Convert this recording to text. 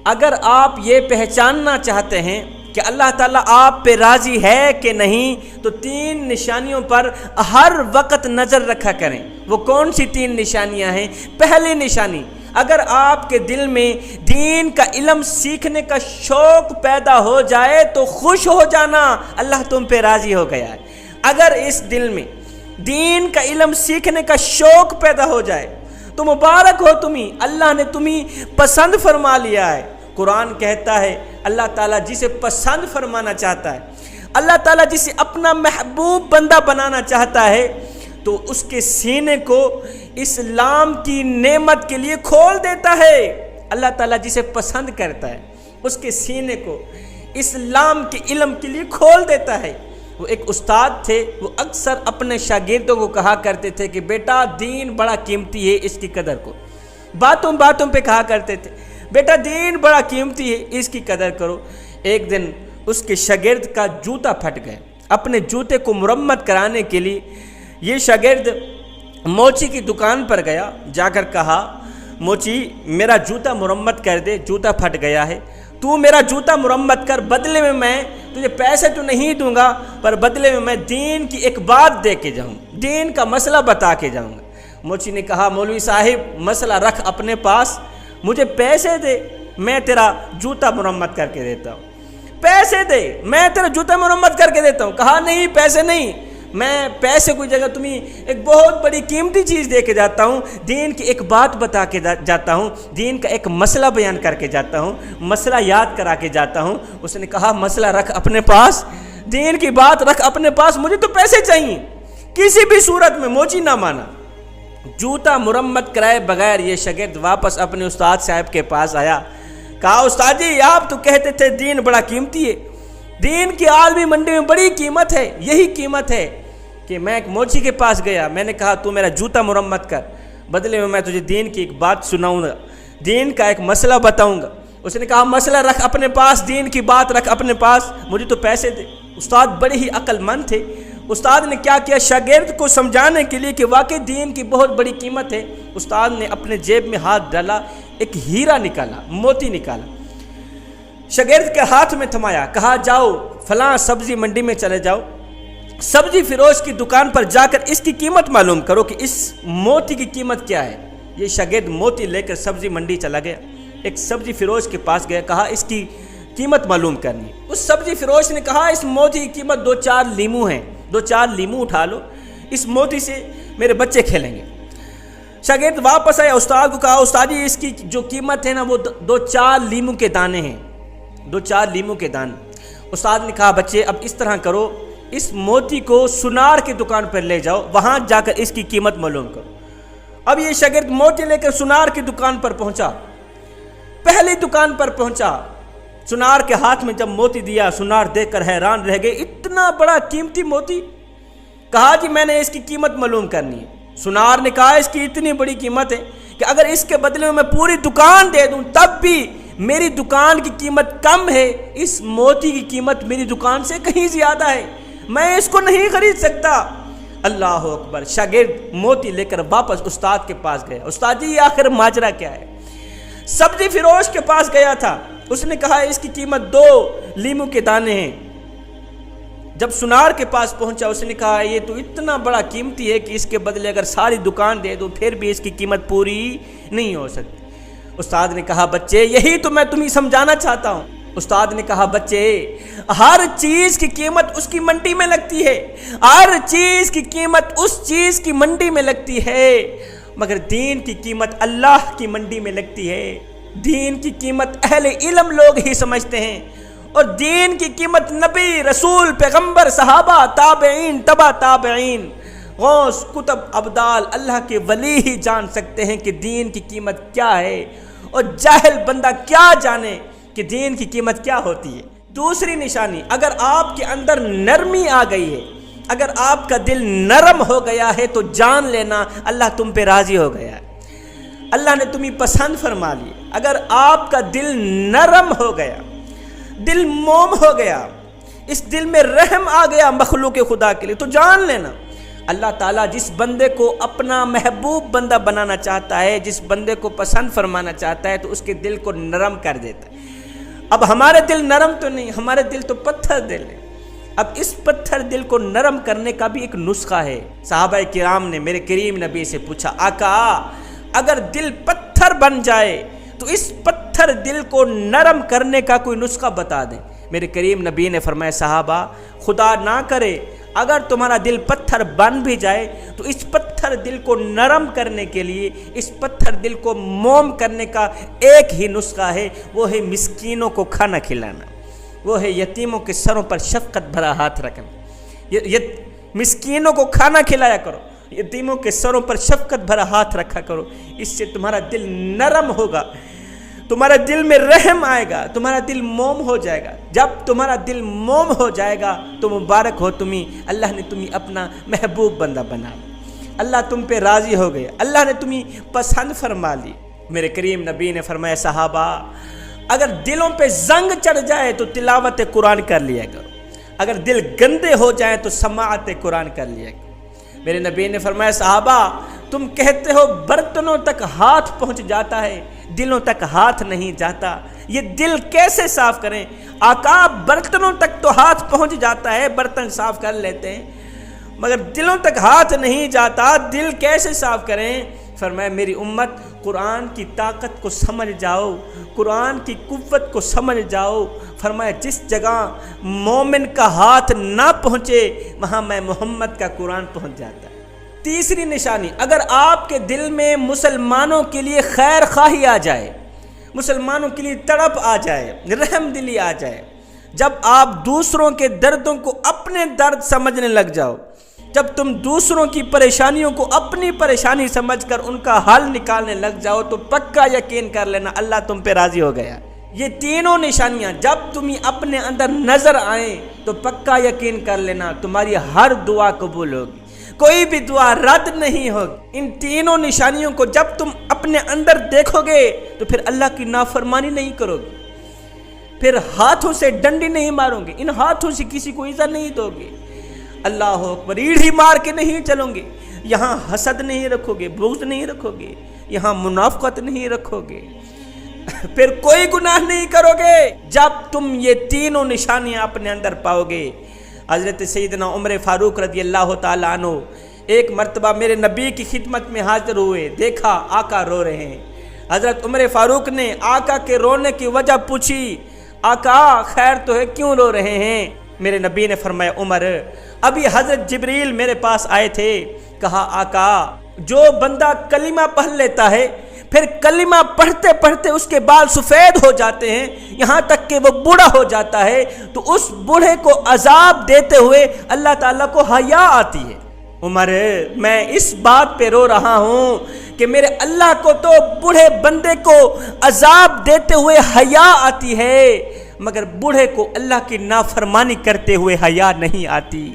اگر آپ یہ پہچاننا چاہتے ہیں کہ اللہ تعالیٰ آپ پہ راضی ہے کہ نہیں، تو 3 نشانیوں پر ہر وقت نظر رکھا کریں۔ وہ کون سی 3 نشانیاں ہیں؟ پہلی نشانی، اگر آپ کے دل میں دین کا علم سیکھنے کا شوق پیدا ہو جائے تو خوش ہو جانا، اللہ تم پہ راضی ہو گیا ہے۔ اگر اس دل میں دین کا علم سیکھنے کا شوق پیدا ہو جائے تو مبارک ہو تمہیں، اللہ نے تمہیں پسند فرما لیا ہے۔ قرآن کہتا ہے اللہ تعالیٰ جسے پسند فرمانا چاہتا ہے، اللہ تعالیٰ جسے اپنا محبوب بندہ بنانا چاہتا ہے تو اس کے سینے کو اسلام کی نعمت کے لیے کھول دیتا ہے۔ اللہ تعالیٰ جسے پسند کرتا ہے اس کے سینے کو اسلام کے علم کے لیے کھول دیتا ہے۔ وہ ایک استاد تھے، وہ اکثر اپنے شاگردوں کو کہا کرتے تھے کہ بیٹا دین بڑا قیمتی ہے، اس کی قدر کو باتوں پہ کہا کرتے تھے، بیٹا دین بڑا قیمتی ہے، اس کی قدر کرو۔ ایک دن اس کے شاگرد کا جوتا پھٹ گیا، اپنے جوتے کو مرمت کرانے کے لیے یہ شاگرد موچی کی دکان پر گیا، جا کر کہا موچی میرا جوتا مرمت کر دے، جوتا پھٹ گیا ہے، تو میرا جوتا مرمت کر، بدلے میں تجھے پیسے تو نہیں دوں گا، پر بدلے میں دین کی ایک بات دے کے جاؤں، دین کا مسئلہ بتا کے جاؤں گا۔ موچی نے کہا مولوی صاحب مسئلہ رکھ اپنے پاس، مجھے پیسے دے، میں تیرا جوتا مرمت کر کے دیتا ہوں، پیسے دے میں تیرا جوتا مرمت کر کے دیتا ہوں۔ کہا نہیں پیسے نہیں، میں پیسے کی جگہ تمہیں ایک بہت بڑی قیمتی چیز دے کے جاتا ہوں، دین کی ایک بات بتا کے جاتا ہوں، دین کا ایک مسئلہ بیان کر کے جاتا ہوں، مسئلہ یاد کرا کے جاتا ہوں۔ اس نے کہا مسئلہ رکھ اپنے پاس، دین کی بات رکھ اپنے پاس، مجھے تو پیسے چاہیے۔ کسی بھی صورت میں موچی نہ مانا، جوتا مرمت کرائے بغیر یہ شاگرد واپس اپنے استاد صاحب کے پاس آیا، کہا استاد جی آپ تو کہتے تھے دین بڑا قیمتی ہے، دین کی عالمی منڈی میں بڑی قیمت ہے، یہی قیمت ہے کہ میں ایک موچی کے پاس گیا، میں نے کہا تو میرا جوتا مرمت کر، بدلے میں تجھے دین کی ایک بات سناؤں گا، دین کا ایک مسئلہ بتاؤں گا۔ اس نے کہا مسئلہ رکھ اپنے پاس، دین کی بات رکھ اپنے پاس، مجھے تو پیسے دے۔ استاد بڑے ہی عقل مند تھے، استاد نے کیا کیا، شاگرد کو سمجھانے کے لیے کہ واقعی دین کی بہت بڑی قیمت ہے، استاد نے اپنے جیب میں ہاتھ ڈالا، ایک ہیرا نکالا، موتی نکالا، شاگرد کے ہاتھ میں تھمایا، کہا جاؤ فلاں سبزی منڈی میں چلے جاؤ، سبزی فروش کی دکان پر جا کر اس کی قیمت معلوم کرو کہ اس موتی کی قیمت کیا ہے۔ یہ شاگرد موتی لے کر سبزی منڈی چلا گیا، ایک سبزی فروش کے پاس گیا، کہا اس کی قیمت معلوم کرنی ہے۔ اس سبزی فروش نے کہا اس موتی کی قیمت 2-4 لیمو ہیں، 2-4 لیمو اٹھا لو، اس موتی سے میرے بچے کھیلیں گے۔ شاگرد واپس آیا، استاد کو کہا استاد جی اس کی جو قیمت ہے نا وہ 2-4 لیمو کے دانے ہیں، 2-4 لیمو کے دانے۔ استاد نے کہا بچے اب اس طرح کرو، اس موتی کو سنار کی دکان پر لے جاؤ، وہاں جا کر اس کی قیمت معلوم کرو۔ اب یہ شاگرد موتی لے کر سنار کی دکان پر پہنچا، پہلی دکان پر پہنچا، سنار کے ہاتھ میں جب موتی دیا، سنار دیکھ کر حیران رہ گئے، اتنا بڑا قیمتی موتی۔ کہا جی میں نے اس کی قیمت معلوم کرنی ہے۔ سنار نے کہا اس کی اتنی بڑی قیمت ہے کہ اگر اس کے بدلے میں پوری دکان دے دوں تب بھی میری دکان کی قیمت کم ہے، اس موتی کی قیمت میری دکان سے کہیں زیادہ ہے، میں اس کو نہیں خرید سکتا۔ اللہ اکبر۔ شاگرد موتی لے کر واپس استاد کے پاس گیا، استاد جی آخر ماجرا کیا ہے؟ سبزی فروش کے پاس گیا تھا، اس نے کہا اس کی قیمت 2 لیمو کے دانے ہیں۔ جب سنار کے پاس پہنچا اس نے کہا یہ تو اتنا بڑا قیمتی ہے کہ اس کے بدلے اگر ساری دکان دے دوں پھر بھی اس کی قیمت پوری نہیں ہو سکتی۔ استاد نے کہا بچے یہی تو میں تمہیں سمجھانا چاہتا ہوں۔ استاد نے کہا بچے ہر چیز کی قیمت اس کی منڈی میں لگتی ہے، ہر چیز کی قیمت اس چیز کی منڈی میں لگتی ہے، مگر دین کی قیمت اللہ کی منڈی میں لگتی ہے۔ دین کی قیمت اہل علم لوگ ہی سمجھتے ہیں، اور دین کی قیمت نبی، رسول، پیغمبر، صحابہ، تابعین، تبع تابعین، غوث، کتب، ابدال، اللہ کے ولی ہی جان سکتے ہیں کہ دین کی قیمت کیا ہے، اور جاہل بندہ کیا جانے کہ دین کی قیمت کیا ہوتی ہے۔ دوسری نشانی، اگر آپ کے اندر نرمی آ گئی ہے، اگر آپ کا دل نرم ہو گیا ہے تو جان لینا اللہ تم پہ راضی ہو گیا ہے، اللہ نے تمہیں پسند فرما لی۔ اگر آپ کا دل نرم ہو گیا، دل موم ہو گیا، اس دل میں رحم آ گیا مخلوق خدا کے لیے، تو جان لینا اللہ تعالیٰ جس بندے کو اپنا محبوب بندہ بنانا چاہتا ہے، جس بندے کو پسند فرمانا چاہتا ہے تو اس کے دل کو نرم کر دیتا ہے۔ اب ہمارے دل نرم تو نہیں، ہمارے دل تو پتھر دل ہے۔ اب اس پتھر دل کو نرم کرنے کا بھی ایک نسخہ ہے۔ صحابہ کرام نے میرے کریم نبی سے پوچھا، آقا اگر دل پتھر بن جائے تو اس پتھر دل کو نرم کرنے کا کوئی نسخہ بتا دیں۔ میرے کریم نبی نے فرمایا، صحابہ خدا نہ کرے اگر تمہارا دل پتھر بن بھی جائے تو اس پتھر دل کو نرم کرنے کے لیے، اس پتھر دل کو موم کرنے کا ایک ہی نسخہ ہے، وہ ہے مسکینوں کو کھانا کھلانا، وہ ہے یتیموں کے سروں پر شفقت بھرا ہاتھ رکھنا۔ مسکینوں کو کھانا کھلایا کرو، یتیموں کے سروں پر شفقت بھرا ہاتھ رکھا کرو، اس سے تمہارا دل نرم ہوگا، تمہارا دل میں رحم آئے گا، تمہارا دل موم ہو جائے گا۔ جب تمہارا دل موم ہو جائے گا تو مبارک ہو تمہیں، اللہ نے تمہیں اپنا محبوب بندہ بنا، اللہ تم پہ راضی ہو گئے، اللہ نے تمہیں پسند فرما لی۔ میرے کریم نبی نے فرمایا، صحابہ اگر دلوں پہ زنگ چڑھ جائے تو تلاوت قرآن کر لیا کرو، اگر دل گندے ہو جائیں تو سماعت قرآن کر لیا کرو۔ میرے نبی نے فرمایا، صحابہ تم کہتے ہو برتنوں تک ہاتھ پہنچ جاتا ہے، دلوں تک ہاتھ نہیں جاتا، یہ دل کیسے صاف کریں؟ آقا برتنوں تک تو ہاتھ پہنچ جاتا ہے، برتن صاف کر لیتے ہیں، مگر دلوں تک ہاتھ نہیں جاتا، دل کیسے صاف کریں؟ فرمایا، میری امت قرآن کی طاقت کو سمجھ جاؤ، قرآن کی قوت کو سمجھ جاؤ۔ فرمایا، جس جگہ مومن کا ہاتھ نہ پہنچے وہاں میں محمد کا قرآن پہنچ جاتا ہے۔ تیسری نشانی، اگر آپ کے دل میں مسلمانوں کے لیے خیر خواہی آ جائے، مسلمانوں کے لیے تڑپ آ جائے، رحم دلی آ جائے، جب آپ دوسروں کے دردوں کو اپنے درد سمجھنے لگ جاؤ، جب تم دوسروں کی پریشانیوں کو اپنی پریشانی سمجھ کر ان کا حل نکالنے لگ جاؤ تو پکا یقین کر لینا اللہ تم پہ راضی ہو گیا۔ یہ تینوں نشانیاں جب تمہیں اپنے اندر نظر آئیں تو پکا یقین کر لینا تمہاری ہر دعا قبول ہوگی، کوئی بھی دعا رد نہیں ہوگی۔ ان تینوں نشانیوں کو جب تم اپنے اندر دیکھو گے تو پھر اللہ کی نافرمانی نہیں کرو گے، پھر ہاتھوں سے ڈنڈی نہیں مارو گے، ان ہاتھوں سے کسی کو ایذا نہیں دو گے، اللہ اکبر ایڑھی مار کے نہیں چلو گے، یہاں حسد نہیں رکھو گے، بغض نہیں رکھو گے، یہاں منافقت نہیں رکھو گے، پھر کوئی گناہ نہیں کرو گے جب تم یہ تینوں نشانیاں اپنے اندر پاؤ گے۔ حضرت سیدنا عمر فاروق رضی اللہ تعالیٰ عنہ ایک مرتبہ میرے نبی کی خدمت میں حاضر ہوئے، دیکھا آقا رو رہے ہیں۔ حضرت عمر فاروق نے آقا کے رونے کی وجہ پوچھی، آقا خیر تو ہے، کیوں رو رہے ہیں؟ میرے نبی نے فرمایا، عمر ابھی حضرت جبریل میرے پاس آئے تھے، کہا آقا جو بندہ کلمہ پڑھ لیتا ہے پھر کلمہ پڑھتے پڑھتے اس کے بال سفید ہو جاتے ہیں یہاں تک کہ وہ بوڑھا ہو جاتا ہے تو اس بوڑھے کو عذاب دیتے ہوئے اللہ تعالیٰ کو حیا آتی ہے۔ عمر میں اس بات پہ رو رہا ہوں کہ میرے اللہ کو تو بوڑھے بندے کو عذاب دیتے ہوئے حیا آتی ہے، مگر بوڑھے کو اللہ کی نافرمانی کرتے ہوئے حیا نہیں آتی۔